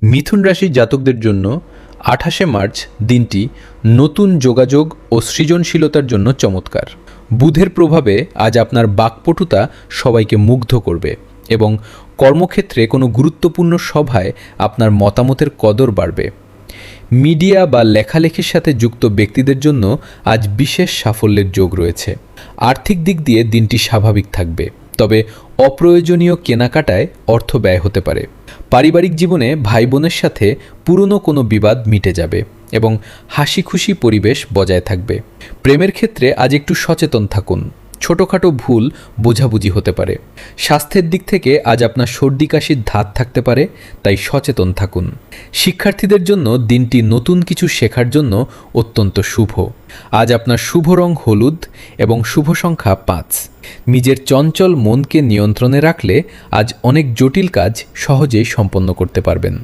মিথুন রাশির জাতকদের জন্য ২৮শে মার্চ দিনটি নতুন যোগাযোগ ও সৃজনশীলতার জন্য চমৎকার। বুধের প্রভাবে আজ আপনার বাকপটুতা সবাইকে মুগ্ধ করবে এবং কর্মক্ষেত্রে কোনো গুরুত্বপূর্ণ সভায় আপনার মতামতের কদর বাড়বে। মিডিয়া বা লেখালেখির সাথে যুক্ত ব্যক্তিদের জন্য আজ বিশেষ সাফল্যের যোগ রয়েছে। আর্থিক দিক দিয়ে দিনটি স্বাভাবিক থাকবে, তবে অপ্রয়োজনীয় কেনাকাটায় অর্থ ব্যয় হতে পারে। পারিবারিক জীবনে ভাই বোনের সাথে পুরনো কোনো বিবাদ মিটে যাবে এবং হাসি খুশি পরিবেশ বজায় থাকবে। প্রেমের ক্ষেত্রে আজ একটু সচেতন থাকুন, ছোটোখাটো ভুল বোঝাবুঝি হতে পারে। স্বাস্থ্যের দিক থেকে আজ আপনার সর্দি কাশির ধাত থাকতে পারে, তাই সচেতন থাকুন। শিক্ষার্থীদের জন্য দিনটি নতুন কিছু শেখার জন্য অত্যন্ত শুভ। আজ আপনার শুভ রং হলুদ এবং শুভ সংখ্যা ৫। নিজের চঞ্চল মনকে নিয়ন্ত্রণে রাখলে আজ অনেক জটিল কাজ সহজেই সম্পন্ন করতে পারবেন।